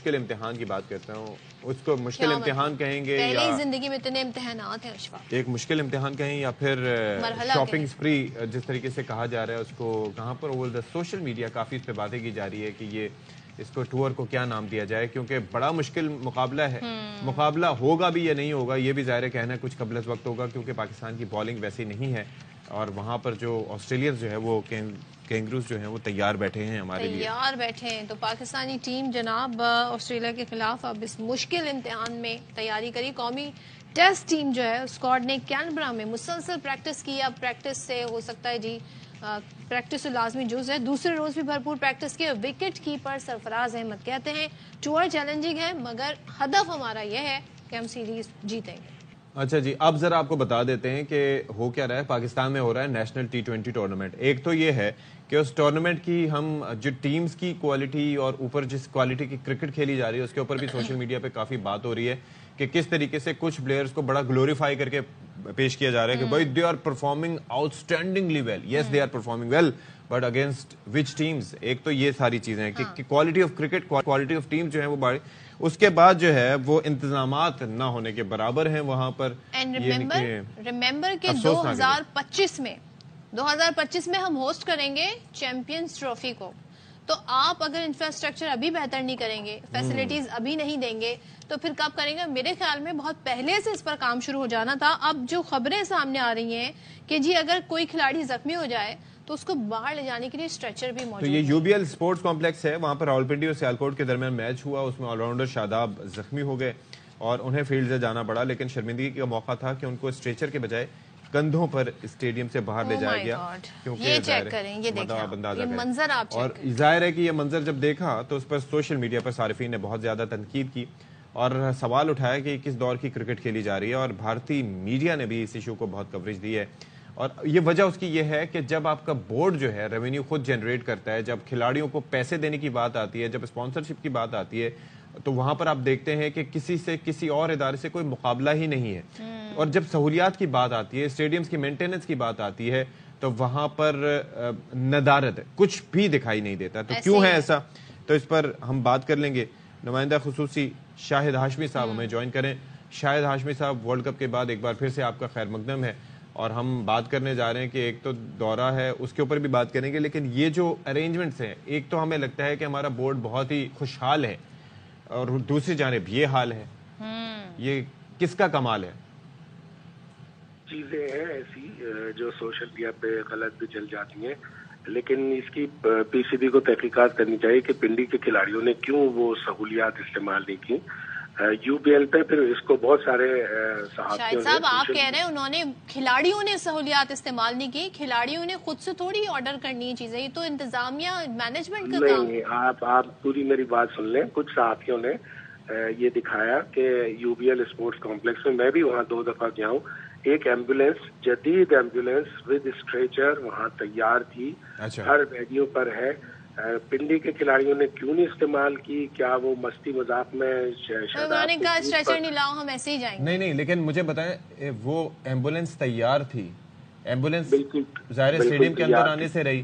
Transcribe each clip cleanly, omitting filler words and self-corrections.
مشکل امتحان کی بات کرتا ہوں. اس کو مشکل امتحان کہیں گے یا زندگی میں اتنے امتحانات ہیں اشفاق, ایک مشکل امتحان کہیں, یا پھر شاپنگ اسپری جس طریقے سے کہا جا رہا ہے اس کو کہاں پر اوور دا سوشل میڈیا کافی اس پہ باتیں کی جا رہی ہے کہ یہ اس کو ٹور کو کیا نام دیا جائے, کیونکہ بڑا مشکل مقابلہ ہے. مقابلہ ہوگا بھی یا نہیں ہوگا یہ بھی ظاہر کہنا کچھ قبل از وقت ہوگا, کیونکہ پاکستان کی بالنگ ویسی نہیں ہے اور وہاں پر جو آسٹریلینز جو ہے وہ کینگروز جو ہیں وہ تیار بیٹھے ہیں ہمارے لیے, تیار بیٹھے ہیں. تو پاکستانی ٹیم جناب آسٹریلیا کے خلاف اب اس مشکل امتحان میں تیاری کری. قومی ٹیسٹ ٹیم جو ہے اسکواڈ نے کینبرا میں مسلسل پریکٹس کی. اب پریکٹس سے ہو سکتا ہے جی پریکٹس لازمی جز ہے, دوسرے روز بھی بھرپور پریکٹس کی. وکٹ کیپر سرفراز احمد کہتے ہیں ٹور چیلنجنگ ہے مگر ہدف ہمارا یہ ہے کہ ہم سیریز جیتیں گے. اچھا جی, اب ذرا آپ کو بتا دیتے ہیں کہ ہو کیا رہا ہے. پاکستان میں ہو رہا ہے نیشنل T20 ٹورنامنٹ. ایک تو یہ ہے کہ اس ٹورنامنٹ کی ہم جو ٹیمز کی کوالٹی اور اوپر جس کوالٹی کی کرکٹ کھیلی جا رہی ہے اس کے اوپر بھی سوشل میڈیا پہ کافی بات ہو رہی ہے کہ کس طریقے سے کچھ پلیئرز کو بڑا گلوریفائی کر کے پیش کیا جا رہا ہے کہ بھائی they are performing outstandingly well. Yes they are performing well but against which teams. ایک تو یہ ساری چیزیں ہیں کہ quality of cricket quality of teams جو ہیں وہ بڑی, اس کے بعد جو ہے وہ انتظامات نہ ہونے کے برابر ہیں وہاں پر. ریممبر کہ 2025 میں ہم ہوسٹ کریں گے چیمپئنز ٹرافی کو, تو آپ اگر انفراسٹرکچر ابھی بہتر نہیں کریں گے, فیسلٹیز ابھی نہیں دیں گے, تو پھر کب کریں گے؟ میرے خیال میں بہت پہلے سے اس پر کام شروع ہو جانا تھا. اب جو خبریں سامنے آ رہی ہیں کہ جی اگر کوئی کھلاڑی زخمی ہو جائے تو اس کو باہر لے جانے کے لیے اسٹریچر بھی موجود ہے. تو یہ UBL اسپورٹس کمپلیکس ہے, وہاں پر راولپنڈی اور سیالکوٹ کے درمیان میچ ہوا, اس میں آل راؤنڈر شاداب زخمی ہو گئے اور انہیں فیلڈ سے جانا پڑا, لیکن شرمندگی کا موقع تھا کہ ان کو اسٹریچر کے بجائے کندھوں پر اسٹیڈیم سے باہر لے جایا گیا. یہ چیک کریں, یہ دیکھیں یہ منظر آپ چیک کریں. اور ظاہر ہے کہ یہ منظر جب دیکھا تو اس پر سوشل میڈیا پر صارفین نے بہت زیادہ تنقید کی اور سوال اٹھایا کہ کس دور کی کرکٹ کھیلی جا رہی ہے, اور بھارتی میڈیا نے بھی اس ایشو کو بہت کوریج دی ہے. اور یہ وجہ اس کی یہ ہے کہ جب آپ کا بورڈ جو ہے ریونیو خود جنریٹ کرتا ہے, جب کھلاڑیوں کو پیسے دینے کی بات آتی ہے, جب اسپانسرشپ کی بات آتی ہے, تو وہاں پر آپ دیکھتے ہیں کہ کسی سے کسی اور ادارے سے کوئی مقابلہ ہی نہیں ہے. اور جب سہولیات کی بات آتی ہے, اسٹیڈیمز کی مینٹیننس کی بات آتی ہے, تو وہاں پر ندارت کچھ بھی دکھائی نہیں دیتا. تو کیوں ہے ایسا, تو اس پر ہم بات کر لیں گے. نمائندہ خصوصی شاہد ہاشمی صاحب ہمیں جوائن کریں. شاہد ہاشمی صاحب, ورلڈ کپ کے بعد ایک بار پھر سے آپ کا خیر مقدم ہے, اور ہم بات کرنے جا رہے ہیں کہ ایک تو دورہ ہے اس کے اوپر بھی بات کریں گے, لیکن یہ جو ارینجمنٹس ہیں, ایک تو ہمیں لگتا ہے کہ ہمارا بورڈ بہت ہی خوشحال ہے اور دوسری جانب یہ حال ہے, یہ کس کا کمال ہے؟ چیزیں ہیں ایسی جو سوشل میڈیا پہ غلط بھی چل جاتی ہیں, لیکن اس کی PCB کو تحقیقات کرنی چاہیے کہ پنڈی کے کھلاڑیوں نے کیوں وہ سہولیات استعمال نہیں کی. UBL پہ پھر اس کو بہت سارے شاہد صاحب آپ کہہ رہے ہیں انہوں نے کھلاڑیوں نے سہولیات استعمال نہیں کی, کھلاڑیوں نے خود سے تھوڑی آرڈر کرنی ہے چیزیں, یہ تو انتظامیہ مینجمنٹ کا کام. نہیں, آپ پوری میری بات سن لیں. کچھ صحافیوں نے یہ دکھایا کہ UBL اسپورٹس کمپلیکس میں بھی وہاں 2 دفعہ گیا ہوں, ایک ایمبولینس, جدید ایمبولینس ود اسٹریچر وہاں تیار تھی, ہر ویڈیو پر ہے. پنڈی کے کھلاڑیوں نے کیوں نہیں استعمال کی؟ کیا وہ مستی مذاق میں انہوں نے کہا اسٹریچر نہیں لاؤ ہم ایسے ہی جائیں گے؟ نہیں, لیکن مجھے بتائیں وہ ایمبولینس تیار تھی, ایمبولینس بالکل ظاہر اسٹیڈیم کے اندر آنے سے رہی,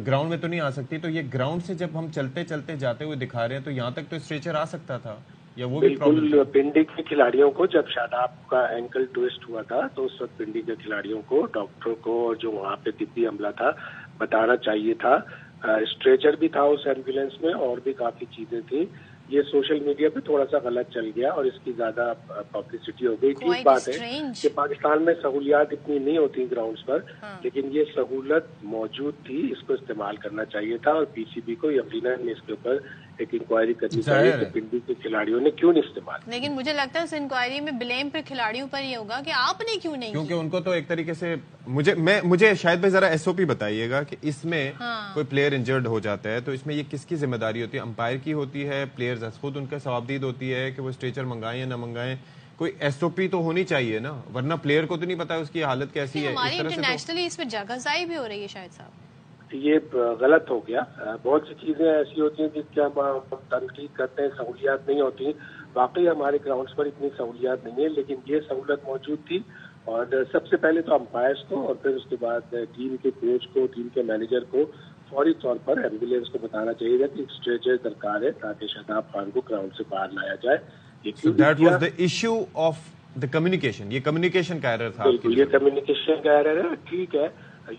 گراؤنڈ میں تو نہیں آ سکتی. تو یہ گراؤنڈ سے جب ہم چلتے چلتے جاتے ہوئے دکھا رہے ہیں تو یہاں تک تو اسٹریچر آ سکتا تھا, یا وہ بھی بالکل. پنڈی کے کھلاڑیوں کو جب شاداب کا اینکل ٹویسٹ ہوا تھا تو اس وقت پنڈی کے کھلاڑیوں کو, ڈاکٹر کو, اور جو وہاں پہ طبی عملہ تھا, بتانا چاہیے تھا. اسٹریچر بھی تھا اس ایمبولینس میں اور بھی کافی چیزیں تھیں. یہ سوشل میڈیا پہ تھوڑا سا غلط چل گیا اور اس کی زیادہ پبلسٹی ہو گئی. ٹھیک بات ہے کہ پاکستان میں سہولیات اتنی نہیں ہوتی گراؤنڈز پر, لیکن یہ سہولت موجود تھی, اس کو استعمال کرنا چاہیے تھا. اور PCB کو یقیناً اس کے اوپر ایک انکوائری کرنی چاہیے کہ پنڈی کے کھلاڑیوں نے کیوں نہیں استعمال. لیکن مجھے لگتا ہے اس انکوائری میں بلیم پہ کھلاڑیوں پر یہ ہوگا کہ آپ نے کیوں نہیں, کیونکہ ان کو تو ایک طریقے سے مجھے شاید بھائی ذرا SOP بتائیے گا کہ اس میں کوئی پلیئر انجرڈ ہو جاتا ہے تو اس میں یہ کس کی ذمہ داری ہوتی ہے؟ امپائر کی ہوتی ہے, پلیئرز خود ان کا ثوابدید ہوتی ہے کہ وہ اسٹریچر منگائیں یا نہ منگائیں؟ کوئی SOP تو ہونی چاہیے نا, ورنہ پلیئر کو تو نہیں پتا اس کی حالت کیسی ہے. ہماری انٹرنیشنلی اس پہ جگہزائی بھی ہو رہی ہے شاید صاحب. یہ غلط ہو گیا. بہت سی چیزیں ایسی ہوتی ہیں جس کی ہم تنقید کرتے ہیں, سہولیات نہیں ہوتی. واقعی ہمارے گراؤنڈز پر اتنی سہولیات نہیں ہے, لیکن یہ سہولت موجود تھی. اور سب سے پہلے تو امپائرز کو, اور پھر اس کے بعد ٹیم کے کوچ کو, ٹیم کے مینیجر کو فوری طور پر ایمبولینس کو بتانا چاہیے تھا کہ اسٹریچر درکار ہے تاکہ شاداب خان کو گراؤنڈ سے باہر لایا جائے. That was the issue of the communication. یہ کمیونیکیشن کا ایرر تھا. بالکل یہ کمیونیکیشن کا ایرر ہے. ٹھیک ہے,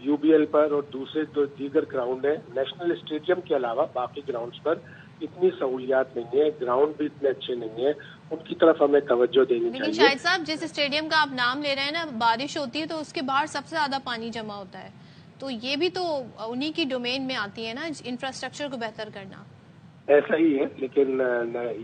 یو بی ایل پر اور دوسرے جو دیگر گراؤنڈ ہیں, نیشنل اسٹیڈیم کے علاوہ باقی گراؤنڈز پر اتنی سہولیات نہیں ہے, گراؤنڈ بھی اتنے اچھے نہیں ہیں, ان کی طرف ہمیں توجہ دینی چاہیے. لیکن شاہد صاحب جس اسٹیڈیم کا آپ نام لے رہے ہیں نا, بارش ہوتی ہے تو اس کے باہر سب سے زیادہ پانی جمع ہوتا ہے, تو یہ بھی تو انہی کی ڈومین میں آتی ہے نا, انفراسٹرکچر کو بہتر کرنا. ایسا ہی ہے, لیکن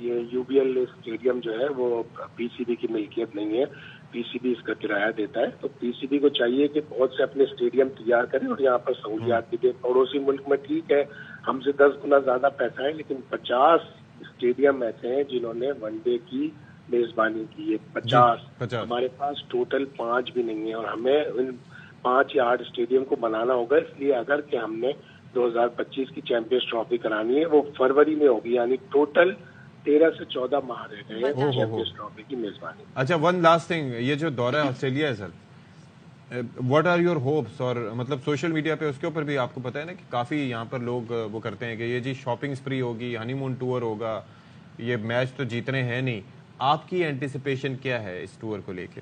یہ یو بی ایل اسٹیڈیم جو ہے وہ پی سی بی کی ملکیت نہیں ہے, پی سی بی اس کا کرایہ دیتا ہے. تو پی سی بی کو چاہیے کہ بہت سے اپنے اسٹیڈیم تیار کریں اور یہاں پر سہولیات بھی دیں. پڑوسی ملک میں ٹھیک ہے ہم سے 10 گنا زیادہ پیسہ ہے, لیکن 50 اسٹیڈیم ایسے ہیں جنہوں نے ون ڈے کی میزبانی کی ہے. 50. ہمارے پاس ٹوٹل 5 بھی نہیں ہے, اور ہمیں ان 5 یا 8 اسٹیڈیم کو بنانا ہوگا. اس لیے اگر کہ ہم نے 2025 کی چیمپئنز ٹرافی کرانی ہے وہ فروری میں ہوگی, یعنی ٹوٹل 13 سے 14 ماہ رہ گئے ہیں چیمپئنز ٹرافی کی میزبانی. اچھا, ون لاسٹ تھنگ, یہ جو دورہ آسٹریلیا ہے سر, واٹ آر یور ہوپس؟ اور مطلب سوشل میڈیا پہ اس کے اوپر بھی آپ کو پتا ہے نا کہ کافی یہاں پر لوگ وہ کرتے ہیں کہ یہ جی شاپنگ اسپری ہوگی, ہنی مون ٹور ہوگا, یہ میچ تو جیتنے ہیں نہیں. آپ کی اینٹیسپیشن کیا ہے اس ٹور کو لے کے؟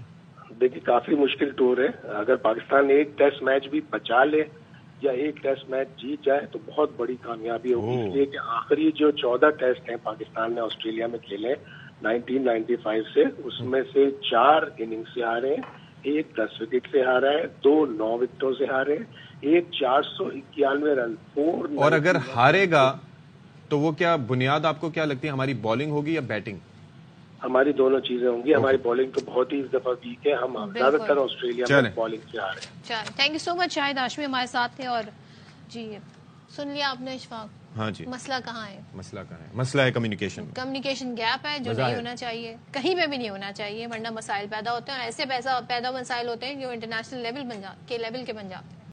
دیکھیے کافی مشکل ٹور ہے. اگر پاکستان ایک ٹیسٹ میچ بھی بچا لے یا ایک ٹیسٹ میچ جیت جائے تو بہت بڑی کامیابی ہوگی. اس لیے کہ آخری جو 14 ٹیسٹ ہیں پاکستان نے آسٹریلیا میں کھیلے 1995 سے, اس میں سے 4 اننگ سے ہارے ہیں, 1 10 وکٹ سے ہارا ہے, 2 9 وکٹوں سے ہارے, 1 491 رن, 4. اور اگر ہارے گا تو وہ کیا بنیاد آپ کو کیا لگتی ہے, ہماری بالنگ ہوگی یا بیٹنگ؟ ہماری دونوں چیزیں ہوں گی. ہماری بالنگ تو بہت ہی اس دفعہ ویک ہے, ہم زیادہ تر آسٹریلیا میں بالنگ سے آ رہے ہیں. چلیں, تھینک یو سو مچ. شاہد ہاشمی ہمارے ساتھ تھے. اور جی سن لیا آپ نے اشفاق, ہاں جی, مسئلہ کہاں ہے؟ مسئلہ کہاں ہے؟ مسئلہ ہے کمیونیکیشن گیپ ہے جو نہیں ہونا چاہیے, کہیں پہ بھی نہیں ہونا چاہیے, ورنہ مسائل پیدا ہوتے ہیں. اور ایسے پیدا مسائل ہوتے ہیں جو انٹرنیشنل لیول کے بن جاتے ہیں.